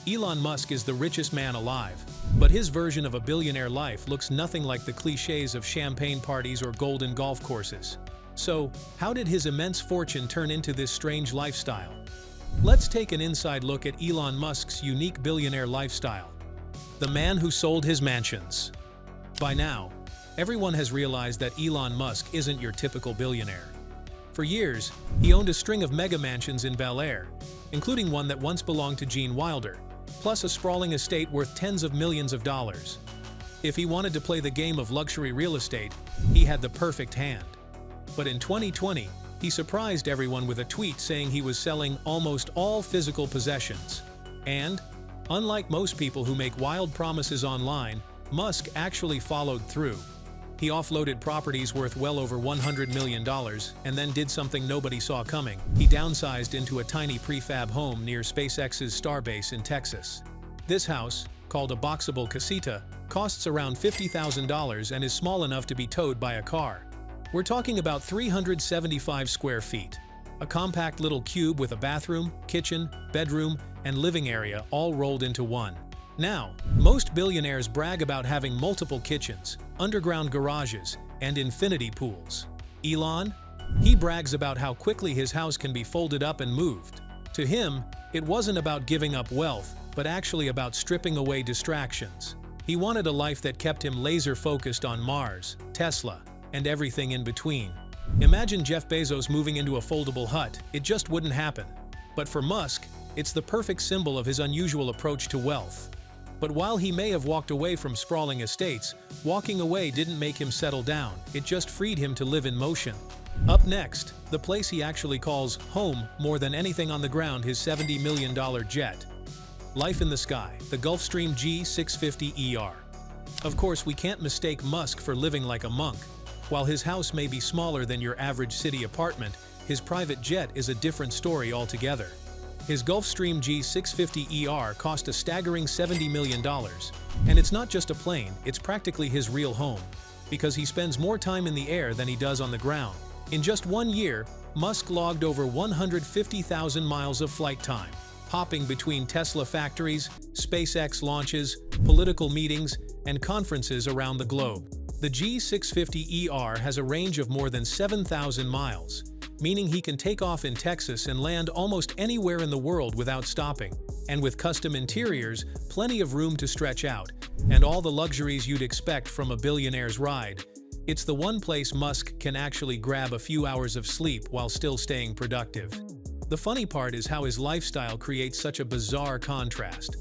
Elon Musk is the richest man alive, but his version of a billionaire life looks nothing like the clichés of champagne parties or golden golf courses. So, how did his immense fortune turn into this strange lifestyle? Let's take an inside look at Elon Musk's unique billionaire lifestyle. The man who sold his mansions. By now, everyone has realized that Elon Musk isn't your typical billionaire. For years, he owned a string of mega mansions in Bel Air, including one that once belonged to Gene Wilder, plus a sprawling estate worth tens of millions of dollars. If he wanted to play the game of luxury real estate, he had the perfect hand. But in 2020, he surprised everyone with a tweet saying he was selling almost all physical possessions. And, unlike most people who make wild promises online, Musk actually followed through. He offloaded properties worth well over $100 million and then did something nobody saw coming. He downsized into a tiny prefab home near SpaceX's Starbase in Texas. This house, called a Boxable casita, costs around $50,000 and is small enough to be towed by a car. We're talking about 375 square feet. A compact little cube with a bathroom, kitchen, bedroom, and living area all rolled into one. Now, most billionaires brag about having multiple kitchens, underground garages, and infinity pools. Elon? He brags about how quickly his house can be folded up and moved. To him, it wasn't about giving up wealth, but actually about stripping away distractions. He wanted a life that kept him laser-focused on Mars, Tesla, and everything in between. Imagine Jeff Bezos moving into a foldable hut. It just wouldn't happen. But for Musk, it's the perfect symbol of his unusual approach to wealth. But while he may have walked away from sprawling estates, walking away didn't make him settle down, it just freed him to live in motion. Up next, the place he actually calls home more than anything on the ground, his $70 million jet. Life in the sky, the Gulfstream G650ER. Of course, we can't mistake Musk for living like a monk. While his house may be smaller than your average city apartment, his private jet is a different story altogether. His Gulfstream G650ER cost a staggering $70 million. And it's not just a plane, it's practically his real home, because he spends more time in the air than he does on the ground. In just 1 year, Musk logged over 150,000 miles of flight time, hopping between Tesla factories, SpaceX launches, political meetings, and conferences around the globe. The G650ER has a range of more than 7,000 miles, meaning he can take off in Texas and land almost anywhere in the world without stopping. And with custom interiors, plenty of room to stretch out, and all the luxuries you'd expect from a billionaire's ride, it's the one place Musk can actually grab a few hours of sleep while still staying productive. The funny part is how his lifestyle creates such a bizarre contrast.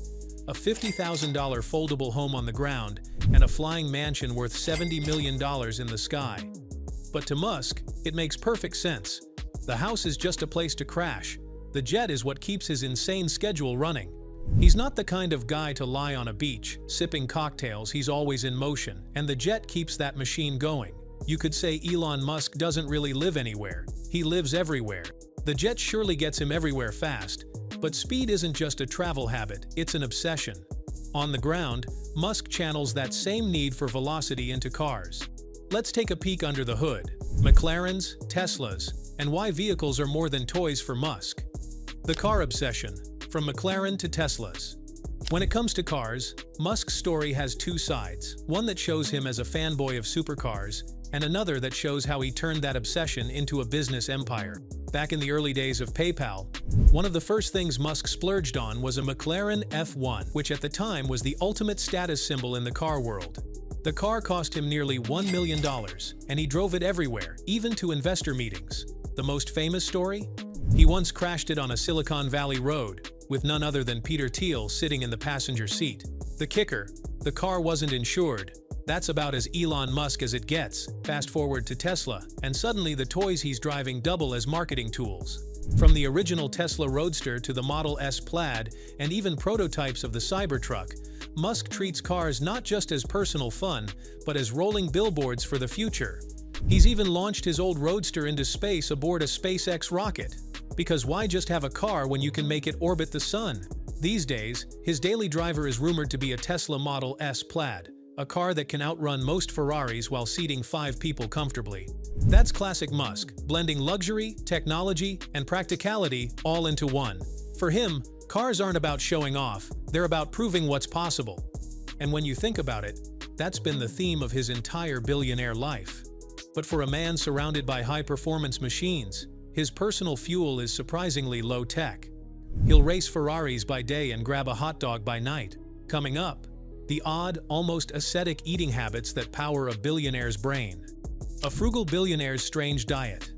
A $50,000 foldable home on the ground, and a flying mansion worth $70 million in the sky. But to Musk, it makes perfect sense. The house is just a place to crash. The jet is what keeps his insane schedule running. He's not the kind of guy to lie on a beach, sipping cocktails. He's always in motion, and the jet keeps that machine going. You could say Elon Musk doesn't really live anywhere. He lives everywhere. The jet surely gets him everywhere fast, but speed isn't just a travel habit, it's an obsession. On the ground, Musk channels that same need for velocity into cars. Let's take a peek under the hood. McLarens, Teslas, and why vehicles are more than toys for Musk. The car obsession, from McLaren to Teslas. When it comes to cars, Musk's story has two sides, one that shows him as a fanboy of supercars, and another that shows how he turned that obsession into a business empire. Back in the early days of PayPal, one of the first things Musk splurged on was a McLaren F1, which at the time was the ultimate status symbol in the car world. The car cost him nearly $1 million, and he drove it everywhere, even to investor meetings. The most famous story? He once crashed it on a Silicon Valley road, with none other than Peter Thiel sitting in the passenger seat. The kicker? The car wasn't insured. That's about as Elon Musk as it gets. Fast forward to Tesla, and suddenly the toys he's driving double as marketing tools. From the original Tesla Roadster to the Model S Plaid, and even prototypes of the Cybertruck, Musk treats cars not just as personal fun, but as rolling billboards for the future. He's even launched his old Roadster into space aboard a SpaceX rocket. Because why just have a car when you can make it orbit the sun? These days, his daily driver is rumored to be a Tesla Model S Plaid, a car that can outrun most Ferraris while seating 5 people comfortably. That's classic Musk, blending luxury, technology, and practicality all into one. For him, cars aren't about showing off, They're about proving what's possible. And when you think about it, that's been the theme of his entire billionaire life. But for a man surrounded by high-performance machines, his personal fuel is surprisingly low-tech. He'll race Ferraris by day and grab a hot dog by night. Coming up, the odd, almost ascetic eating habits that power a billionaire's brain. A frugal billionaire's strange diet.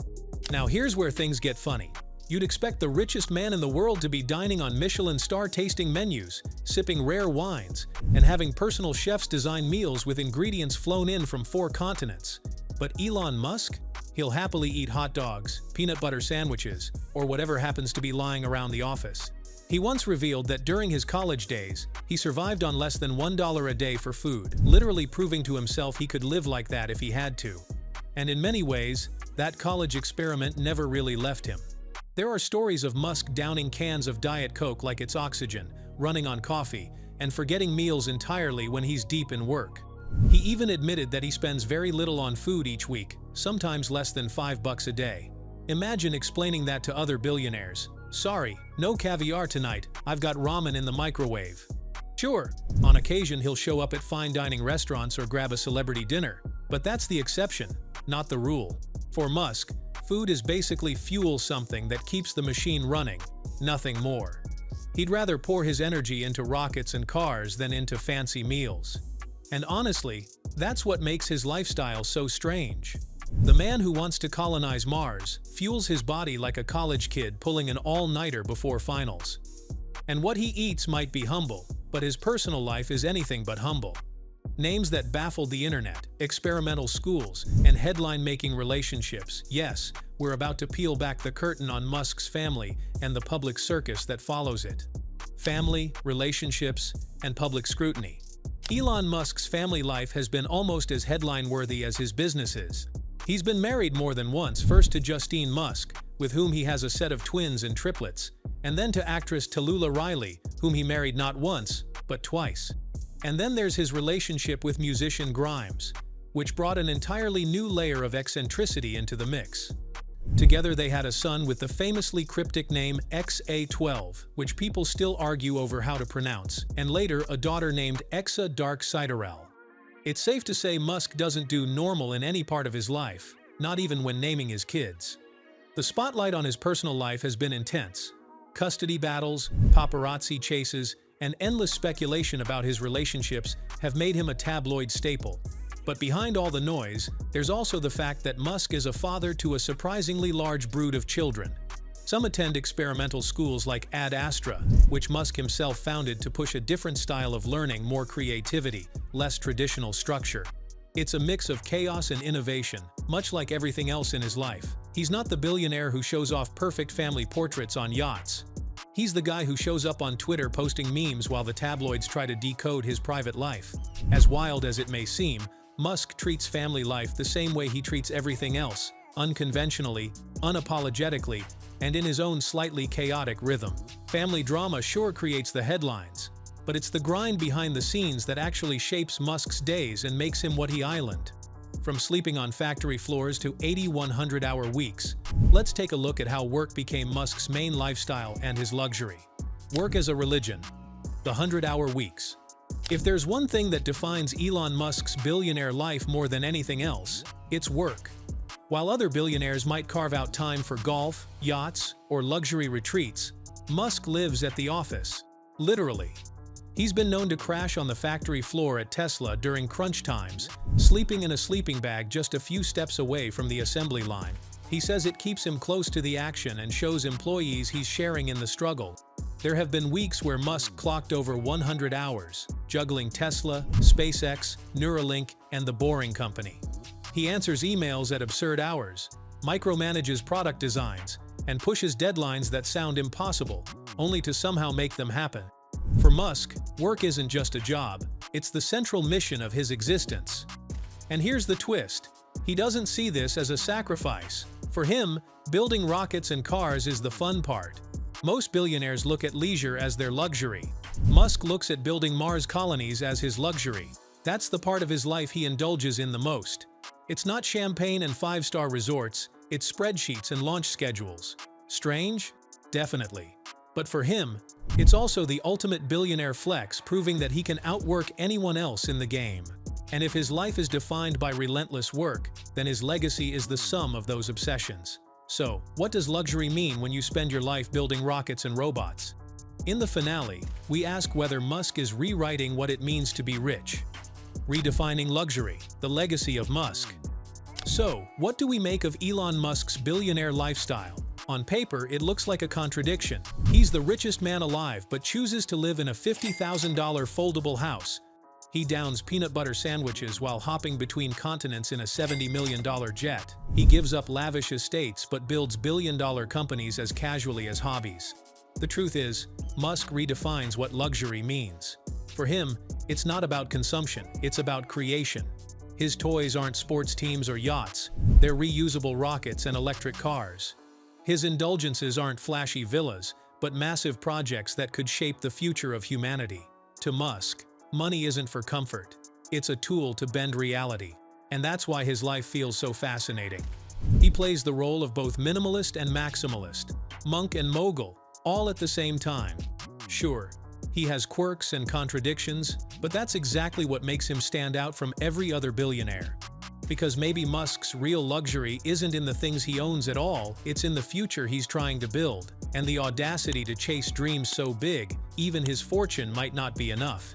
Now here's where things get funny. You'd expect the richest man in the world to be dining on Michelin star-tasting menus, sipping rare wines, and having personal chefs design meals with ingredients flown in from 4 continents. But Elon Musk? He'll happily eat hot dogs, peanut butter sandwiches, or whatever happens to be lying around the office. He once revealed that during his college days, he survived on less than $1 a day for food, literally proving to himself he could live like that if he had to. And in many ways, that college experiment never really left him. There are stories of Musk downing cans of Diet Coke like it's oxygen, running on coffee, and forgetting meals entirely when he's deep in work. He even admitted that he spends very little on food each week, sometimes less than $5 a day. Imagine explaining that to other billionaires. Sorry, no caviar tonight, I've got ramen in the microwave. Sure, on occasion he'll show up at fine dining restaurants or grab a celebrity dinner, but that's the exception, not the rule. For Musk, food is basically fuel, something that keeps the machine running, nothing more. He'd rather pour his energy into rockets and cars than into fancy meals. And honestly, that's what makes his lifestyle so strange. The man who wants to colonize Mars fuels his body like a college kid pulling an all-nighter before finals. And what he eats might be humble, but his personal life is anything but humble. Names that baffled the internet, experimental schools, and headline-making relationships. Yes, we're about to peel back the curtain on Musk's family and the public circus that follows it. Family, relationships, and public scrutiny. Elon Musk's family life has been almost as headline-worthy as his business is. He's been married more than once, first to Justine Musk, with whom he has a set of twins and triplets, and then to actress Tallulah Riley, whom he married not once, but twice. And then there's his relationship with musician Grimes, which brought an entirely new layer of eccentricity into the mix. Together they had a son with the famously cryptic name XA12, which people still argue over how to pronounce, and later a daughter named Exa Dark Siderel. It's safe to say Musk doesn't do normal in any part of his life, not even when naming his kids. The spotlight on his personal life has been intense. Custody battles, paparazzi chases, and endless speculation about his relationships have made him a tabloid staple. But behind all the noise, there's also the fact that Musk is a father to a surprisingly large brood of children. Some attend experimental schools like Ad Astra, which Musk himself founded to push a different style of learning, more creativity, less traditional structure. It's a mix of chaos and innovation, much like everything else in his life. He's not the billionaire who shows off perfect family portraits on yachts. He's the guy who shows up on Twitter posting memes while the tabloids try to decode his private life. As wild as it may seem, Musk treats family life the same way he treats everything else, unconventionally, unapologetically, and in his own slightly chaotic rhythm. Family drama sure creates the headlines, but it's the grind behind the scenes that actually shapes Musk's days and makes him what he island. From sleeping on factory floors to 80 100-hour weeks, let's take a look at how work became Musk's main lifestyle and his luxury. Work as a religion. The 100-hour weeks. If there's one thing that defines Elon Musk's billionaire life more than anything else, it's work. While other billionaires might carve out time for golf, yachts, or luxury retreats, Musk lives at the office. Literally. He's been known to crash on the factory floor at Tesla during crunch times, sleeping in a sleeping bag just a few steps away from the assembly line. He says it keeps him close to the action and shows employees he's sharing in the struggle. There have been weeks where Musk clocked over 100 hours, juggling Tesla, SpaceX, Neuralink, and The Boring Company. He answers emails at absurd hours, micromanages product designs, and pushes deadlines that sound impossible, only to somehow make them happen. For Musk, work isn't just a job, it's the central mission of his existence. And here's the twist. He doesn't see this as a sacrifice. For him, building rockets and cars is the fun part. Most billionaires look at leisure as their luxury. Musk looks at building Mars colonies as his luxury. That's the part of his life he indulges in the most. It's not champagne and five-star resorts, it's spreadsheets and launch schedules. Strange? Definitely. But for him, it's also the ultimate billionaire flex, proving that he can outwork anyone else in the game. And if his life is defined by relentless work, then his legacy is the sum of those obsessions. So, what does luxury mean when you spend your life building rockets and robots? In the finale, we ask whether Musk is rewriting what it means to be rich. Redefining luxury, the legacy of Musk. So, what do we make of Elon Musk's billionaire lifestyle? On paper, it looks like a contradiction. He's the richest man alive but chooses to live in a $50,000 foldable house. He downs peanut butter sandwiches while hopping between continents in a $70 million jet. He gives up lavish estates but builds billion-dollar companies as casually as hobbies. The truth is, Musk redefines what luxury means. For him, it's not about consumption, it's about creation. His toys aren't sports teams or yachts, they're reusable rockets and electric cars. His indulgences aren't flashy villas, but massive projects that could shape the future of humanity. To Musk, money isn't for comfort. It's a tool to bend reality. And that's why his life feels so fascinating. He plays the role of both minimalist and maximalist, monk and mogul, all at the same time. Sure, he has quirks and contradictions, but that's exactly what makes him stand out from every other billionaire. Because maybe Musk's real luxury isn't in the things he owns at all, it's in the future he's trying to build, and the audacity to chase dreams so big, even his fortune might not be enough.